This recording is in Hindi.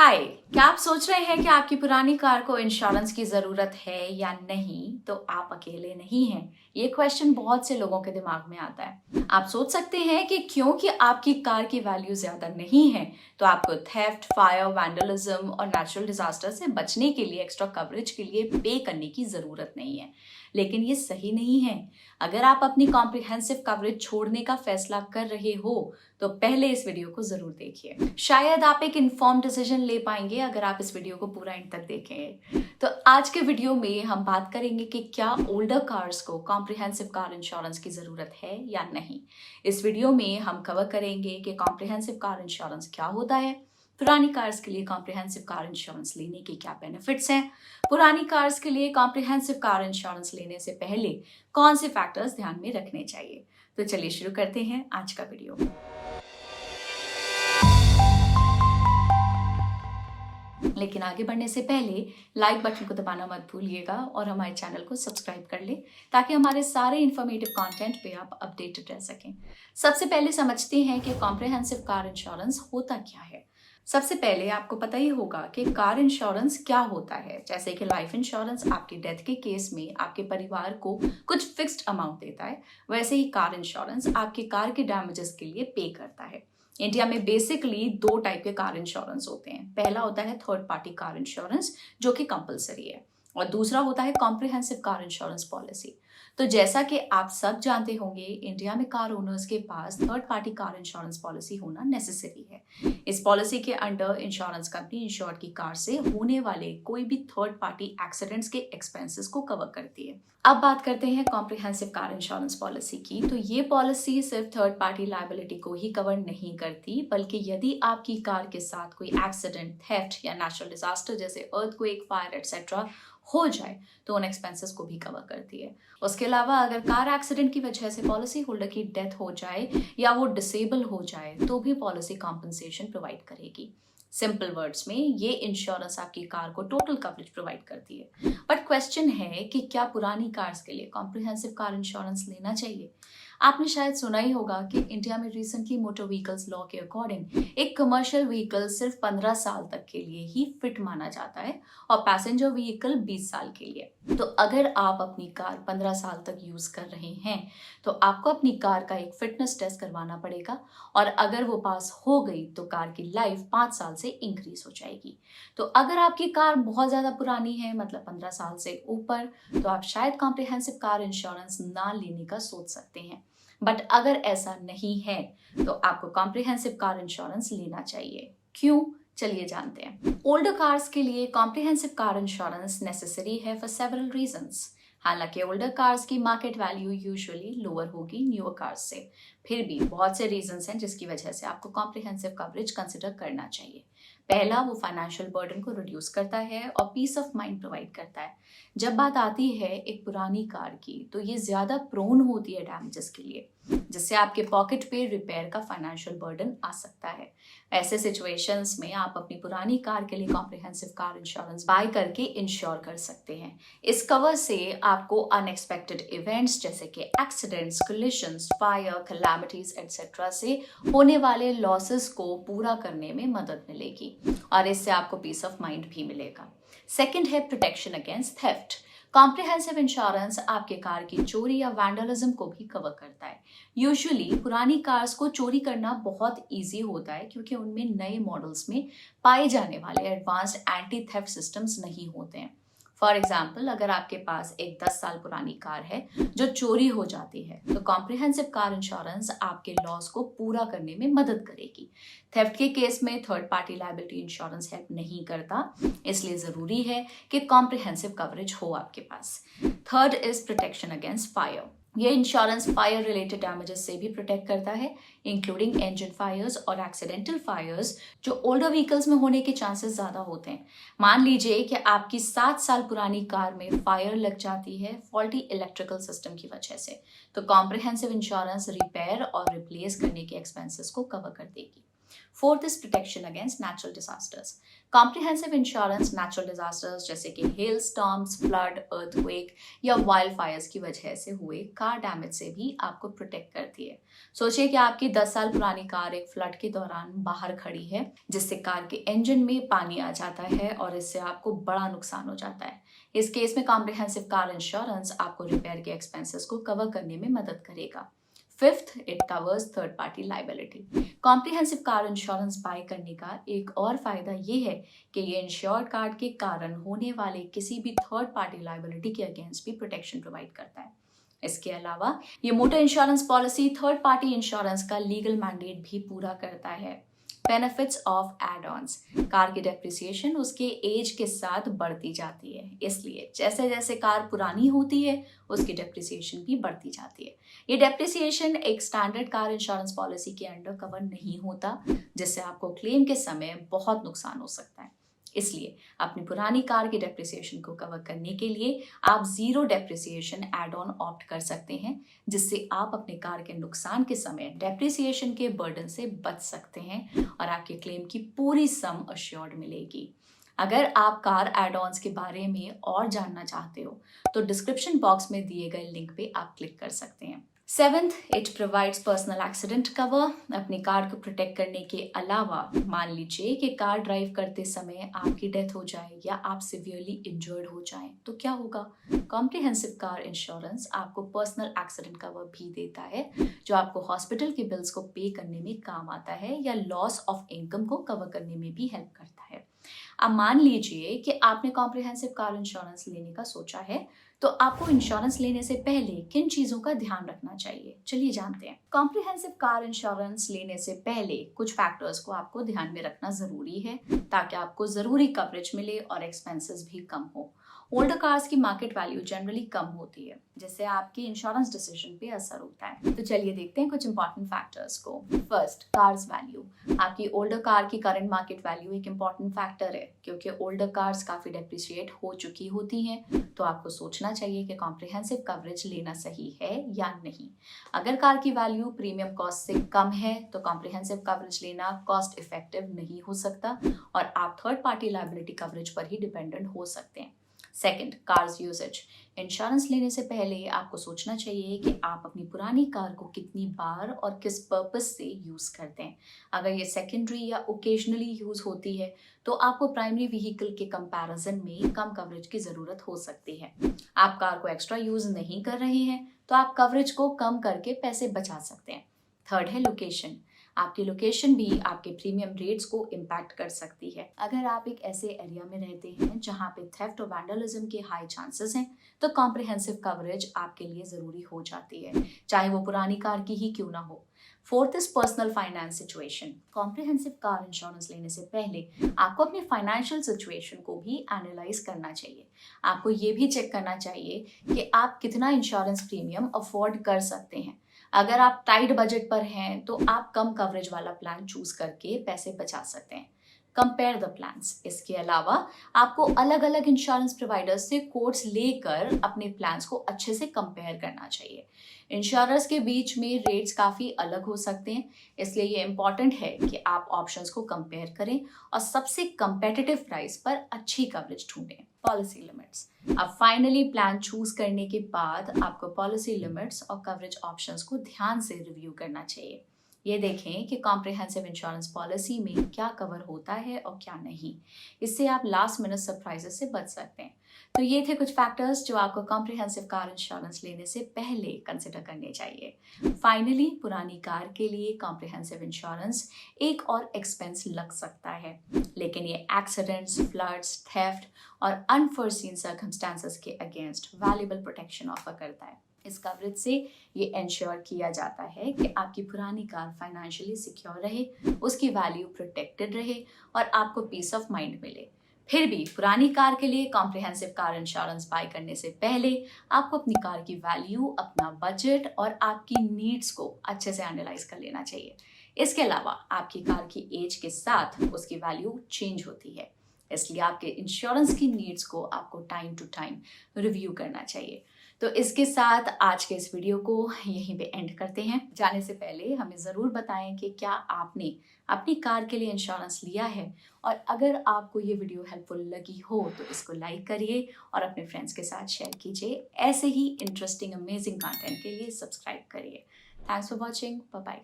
हाय, क्या आप सोच रहे हैं कि आपकी पुरानी कार को इंश्योरेंस की ज़रूरत है या नहीं? तो आप अकेले नहीं हैं। ये क्वेश्चन बहुत से लोगों के दिमाग में आता है। आप सोच सकते हैं कि क्योंकि आपकी कार की वैल्यू ज़्यादा नहीं है, तो आपको थेफ्ट, फायर, वैंडलिज्म और नेचुरल डिजास्टर से बचने के लिए एक्स्ट्रा कवरेज के लिए पे करने की ज़रूरत नहीं है। लेकिन ये सही नहीं है। अगर आप अपनी कॉम्प्रिहेंसिव कवरेज छोड़ने का फैसला कर रहे हो, तो पहले इस वीडियो को जरूर देखिए। शायद आप एक इन्फॉर्म डिसीजन ले पाएंगे अगर आप इस वीडियो को पूरा एंड तक देखेंगे। तो आज के वीडियो में हम बात करेंगे कि क्या ओल्डर कार्स को कॉम्प्रिहेंसिव कार इंश्योरेंस की जरूरत है या नहीं। इस वीडियो में हम कवर करेंगे कि कॉम्प्रिहेंसिव कार इंश्योरेंस क्या होता है, पुरानी कार्स के लिए कॉम्प्रिहेंसिव कार इंश्योरेंस लेने के क्या बेनिफिट्स हैं, पुरानी कार्स के लिए कॉम्प्रिहेंसिव कार इंश्योरेंस लेने से पहले कौन से फैक्टर्स ध्यान में रखने चाहिए। तो चलिए शुरू करते हैं आज का वीडियो। लेकिन आगे बढ़ने से पहले लाइक बटन को दबाना मत भूलिएगा और हमारे चैनल को सब्सक्राइब कर ले ताकि हमारे सारे इंफॉर्मेटिव कंटेंट पे आप अपडेटेड रह सकें। सबसे पहले समझते हैं कि कॉम्प्रिहेंसिव कार इंश्योरेंस होता क्या है। सबसे पहले आपको पता ही होगा कि कार इंश्योरेंस क्या होता है। जैसे कि लाइफ इंश्योरेंस आपकी डेथ के केस में आपके परिवार को कुछ फिक्स्ड अमाउंट देता है, वैसे ही कार इंश्योरेंस आपकी कार के डैमेजेस के लिए पे करता है। इंडिया में बेसिकली दो टाइप के कार इंश्योरेंस होते हैं। पहला होता है थर्ड पार्टी कार इंश्योरेंस, जो कि कंपलसरी है, और दूसरा होता है कॉम्प्रिहेंसिव कार इंश्योरेंस पॉलिसी। तो जैसा कि आप सब जानते होंगे, इंडिया में कार ओनर्स के पास third party car insurance policy होना नेसेसरी है। इस पॉलिसी के अंडर इंश्योरेंस कंपनी इंश्योर्ड की कार से होने वाले कोई भी थर्ड पार्टी एक्सीडेंट्स के एक्सपेंसेस को कवर करती है। अब बात करते हैं कॉम्प्रिहेंसिव कार इंश्योरेंस पॉलिसी की। तो ये पॉलिसी सिर्फ थर्ड पार्टी लायबिलिटी को ही कवर नहीं करती, बल्कि यदि आपकी कार के साथ कोई एक्सीडेंट, थेफ्ट या नेचुरल डिजास्टर जैसे अर्थक्वेक, फायर एटसेट्रा हो जाए तो उन एक्सपेंसेस को भी कवर करती है। उसके अलावा अगर कार एक्सीडेंट की वजह से पॉलिसी होल्डर की डेथ हो जाए या वो डिसेबल हो जाए तो भी पॉलिसी कॉम्पनसेशन प्रोवाइड करेगी। सिंपल वर्ड्स में ये इंश्योरेंस आपकी कार को टोटल कवरेज प्रोवाइड करती है। बट क्वेश्चन है कि क्या पुरानी कार्स के लिए कॉम्प्रिहेंसिव कार इंश्योरेंस लेना चाहिए। आपने शायद सुना ही होगा कि इंडिया में रिसेंटली मोटर व्हीकल्स लॉ के अकॉर्डिंग एक कमर्शियल व्हीकल सिर्फ 15 साल तक के लिए ही फिट माना जाता है और पैसेंजर व्हीकल 20 साल के लिए। तो अगर आप अपनी कार 15 साल तक यूज कर रहे हैं तो आपको अपनी कार का एक फिटनेस टेस्ट करवाना पड़ेगा, और अगर वो पास हो गई तो कार की लाइफ 5 साल से इंक्रीज हो जाएगी। तो अगर आपकी कार बहुत ज्यादा पुरानी है, मतलब 15 साल से ऊपर, तो आप शायद कॉम्प्रिहेंसिव कार इंश्योरेंस ना लेने का सोच सकते हैं। बट अगर ऐसा नहीं है तो आपको कॉम्प्रिहेंसिव कार इंश्योरेंस लेना चाहिए। क्यों? चलिए जानते हैं। ओल्डर कार्स के लिए कॉम्प्रिहेंसिव कार इंश्योरेंस नेसेसरी है फॉर सेवरल रीजंस। हालांकि ओल्डर कार्स की मार्केट वैल्यू यूजुअली लोअर होगी न्यूअर कार्स से, फिर भी बहुत से रीजंस हैं जिसकी वजह से आपको कॉम्प्रिहेंसिव कवरेज कंसिडर करना चाहिए। पहला, वो फाइनेंशियल बर्डन को रिड्यूस करता है और पीस ऑफ माइंड प्रोवाइड करता है। जब बात आती है एक पुरानी कार की, तो ये ज्यादा प्रोन होती है डैमेजेस के लिए, जिससे आपके पॉकेट पे रिपेयर का फाइनेंशियल बर्डन आ सकता है। ऐसे सिचुएशंस में आप अपनी पुरानी कार के लिए कॉम्प्रिहेंसिव कार इंश्योरेंस बाय करके इंश्योर कर सकते हैं। इस कवर से आपको अनएक्सपेक्टेड इवेंट्स जैसे कि accidents, collisions, fire, calamities etcetera से होने वाले लॉसेस को पूरा करने में मदद मिलेगी, और इससे आपको पीस ऑफ माइंड भी मिलेगा। सेकेंड है protection against theft. Comprehensive insurance आपके कार की चोरी या वैंडलिज्म को भी कवर करता है। यूजुअली पुरानी कार्स को चोरी करना बहुत इजी होता है क्योंकि उनमें नए मॉडल्स में पाए जाने वाले एडवांस्ड एंटी थेफ्ट सिस्टम्स नहीं होते हैं। फॉर एग्जाम्पल, अगर आपके पास एक 10 साल पुरानी कार है जो चोरी हो जाती है, तो कॉम्प्रिहेंसिव कार इंश्योरेंस आपके लॉस को पूरा करने में मदद करेगी। थेफ्ट के केस में third party liability insurance help नहीं करता, इसलिए जरूरी है कि कॉम्प्रिहेंसिव कवरेज हो आपके पास। Third is protection against fire. ये इंश्योरेंस फायर रिलेटेड डैमेजेस से भी प्रोटेक्ट करता है, इंक्लूडिंग इंजन फायर्स और एक्सीडेंटल फायर्स, जो ओल्डर व्हीकल्स में होने के चांसेस ज्यादा होते हैं। मान लीजिए कि आपकी 7 साल पुरानी कार में फायर लग जाती है फॉल्टी इलेक्ट्रिकल सिस्टम की वजह से, तो कॉम्प्रिहेंसिव इंश्योरेंस रिपेयर और रिप्लेस करने के एक्सपेंसेस को कवर कर देगी। Fourth is protection against natural disasters. Comprehensive insurance natural disasters जैसे कि हेल स्टॉर्म्स, फ्लड, अर्थक्वेक या वाइल्ड फायर्स की वजह से हुए कार डैमेज से भी आपको प्रोटेक्ट करती है। सोचिए कि आपकी 10 साल पुरानी कार एक फ्लड के दौरान बाहर खड़ी है, जिससे कार के इंजन में पानी आ जाता है और इससे आपको बड़ा नुकसान हो जाता है। इस केस में कॉम्प्रिहेंसिव कार इंश्योरेंस आपको रिपेयर के एक्सपेंसेस को कवर करने में मदद करेगा। Fifth, it covers third party liability. Comprehensive car insurance buy करने का एक और फायदा ये है कि ये इंश्योर्ड कार के कारण होने वाले किसी भी थर्ड पार्टी लाइबिलिटी के अगेंस्ट भी प्रोटेक्शन प्रोवाइड करता है। इसके अलावा ये motor insurance policy third party insurance का लीगल मैंडेट भी पूरा करता है। Benefits of add ons. Car की डेप्रिसिएशन उसके एज के साथ बढ़ती जाती है, इसलिए जैसे जैसे कार पुरानी होती है उसकी डेप्रिसिएशन भी बढ़ती जाती है। ये डेप्रिसिएशन एक स्टैंडर्ड कार इंश्योरेंस पॉलिसी के अंडर कवर नहीं होता, जिससे आपको क्लेम के समय बहुत नुकसान हो सकता है। इसलिए अपनी पुरानी कार की डेप्रिसिएशन को कवर करने के लिए आप zero depreciation add on opt कर सकते हैं, जिससे आप अपने कार के नुकसान के समय डेप्रिसिएशन के बर्डन से बच सकते हैं और आपके क्लेम की पूरी सम अश्योर्ड मिलेगी। अगर आप कार एड ऑन्स के बारे में और जानना चाहते हो तो डिस्क्रिप्शन बॉक्स में दिए गए लिंक पे आप क्लिक कर सकते हैं। Seventh, it provides personal accident cover. अपनी कार को प्रोटेक्ट करने के अलावा मान लीजिए कि कार ड्राइव करते समय आपकी डेथ हो जाए या आप सिवियरली इंजर्ड हो जाएं, तो क्या होगा? कॉम्प्रिहेंसिव कार इंश्योरेंस आपको पर्सनल एक्सीडेंट कवर भी देता है, जो आपको हॉस्पिटल के बिल्स को पे करने में काम आता है या लॉस ऑफ इनकम को कवर करने में भी हेल्प करता है। अब मान लीजिए कि आपने कॉम्प्रिहेंसिव कार इंश्योरेंस लेने का सोचा है, तो आपको इंश्योरेंस लेने से पहले किन चीजों का ध्यान रखना चाहिए, चलिए जानते हैं। कॉम्प्रिहेंसिव कार इंश्योरेंस लेने से पहले कुछ फैक्टर्स को आपको ध्यान में रखना जरूरी है, ताकि आपको जरूरी कवरेज मिले और एक्सपेंसेस भी कम हो। ओल्डर कार्स की मार्केट वैल्यू जनरली कम होती है, जिससे आपकी इंश्योरेंस डिसीजन पे असर होता है। तो चलिए देखते हैं कुछ इंपॉर्टेंट फैक्टर्स को। First, cars value. आपकी ओल्डर कार की करंट मार्केट वैल्यू एक इंपॉर्टेंट फैक्टर है, क्योंकि ओल्डर कार्स काफी डेप्रिशिएट हो चुकी होती हैं, तो आपको सोचना चाहिए कि कॉम्प्रिहेंसिव कवरेज लेना सही है या नहीं। अगर कार की वैल्यू प्रीमियम कॉस्ट से कम है तो कॉम्प्रिहेंसिव कवरेज लेना कॉस्ट इफेक्टिव नहीं हो सकता और आप थर्ड पार्टी लायबिलिटी कवरेज पर ही डिपेंडेंट हो सकते हैं। Second, cars usage. इंश्योरेंस लेने से पहले आपको सोचना चाहिए कि आप अपनी पुरानी कार को कितनी बार और किस पर्पस से यूज करते हैं। अगर ये सेकेंडरी या ओकेजनली यूज होती है तो आपको प्राइमरी व्हीकल के कंपैरिजन में कम कवरेज की जरूरत हो सकती है। आप कार को एक्स्ट्रा यूज नहीं कर रहे हैं तो आप कवरेज को कम करके पैसे बचा सकते हैं। थर्ड है लोकेशन। आपकी लोकेशन भी आपके प्रीमियम रेट्स को इम्पैक्ट कर सकती है। अगर आप एक ऐसे एरिया में रहते हैं जहां पे थेफ्ट और वैंडलिज्म के हाई चांसेस हैं, तो कॉम्प्रिहेंसिव कवरेज आपके लिए जरूरी हो जाती है, चाहे वो पुरानी कार की ही क्यों ना हो। Fourth is personal finance situation. Comprehensive car insurance लेने से पहले आपको अपनी फाइनेंशियल सिचुएशन को भी एनालाइज करना चाहिए। आपको ये भी चेक करना चाहिए कि आप कितना इंश्योरेंस प्रीमियम अफोर्ड कर सकते हैं। अगर आप टाइट बजट पर हैं तो आप कम कवरेज वाला प्लान चूज करके पैसे बचा सकते हैं। Compare the plans. इसके अलावा आपको अलग अलग इंश्योरेंस प्रोवाइडर्स से कोट्स लेकर अपने प्लान्स को अच्छे से कंपेयर करना चाहिए। इंश्योरर्स के बीच में रेट्स काफ़ी अलग हो सकते हैं, इसलिए ये इम्पॉर्टेंट है कि आप ऑप्शंस को कंपेयर करें और सबसे कंपेटिटिव प्राइस पर अच्छी कवरेज ढूंढें। Policy limits. अब फाइनली प्लान चूज करने के बाद आपको पॉलिसी लिमिट्स और कवरेज ऑप्शंस को ध्यान से रिव्यू करना चाहिए। ये देखें कि कॉम्प्रिहेंसिव इंश्योरेंस पॉलिसी में क्या कवर होता है और क्या नहीं। इससे आप लास्ट मिनट सरप्राइजेस से बच सकते हैं। तो ये थे कुछ फैक्टर्स जो आपको कॉम्प्रिहेंसिव कार इंश्योरेंस लेने से पहले कंसिडर करने चाहिए। फाइनली, पुरानी कार के लिए कॉम्प्रिहेंसिव इंश्योरेंस एक और एक्सपेंस लग सकता है, लेकिन ये एक्सीडेंट्स, फ्लड्स, थेफ्ट और अनफोर्सीन सर्कमस्टांसेस के अगेंस्ट वैल्यूएबल प्रोटेक्शन ऑफर करता है। इस कवरेज से ये इंश्योर किया जाता है कि आपकी पुरानी कार फाइनेंशियली सिक्योर रहे, उसकी वैल्यू प्रोटेक्टेड रहे और आपको पीस ऑफ माइंड मिले। फिर भी पुरानी कार के लिए कॉम्प्रिहेंसिव कार इंश्योरेंस बाय करने से पहले आपको अपनी कार की वैल्यू, अपना बजट और आपकी नीड्स को अच्छे से एनालाइज कर लेना चाहिए। इसके अलावा आपकी कार की एज के साथ उसकी वैल्यू चेंज होती है, इसलिए आपके इंश्योरेंस की नीड्स को आपको टाइम टू टाइम रिव्यू करना चाहिए। तो इसके साथ आज के इस वीडियो को यहीं पे एंड करते हैं। जाने से पहले हमें ज़रूर बताएं कि क्या आपने अपनी कार के लिए इंश्योरेंस लिया है, और अगर आपको ये वीडियो हेल्पफुल लगी हो तो इसको लाइक करिए और अपने फ्रेंड्स के साथ शेयर कीजिए। ऐसे ही इंटरेस्टिंग अमेजिंग कंटेंट के लिए सब्सक्राइब करिए। Thanks for watching, bye bye.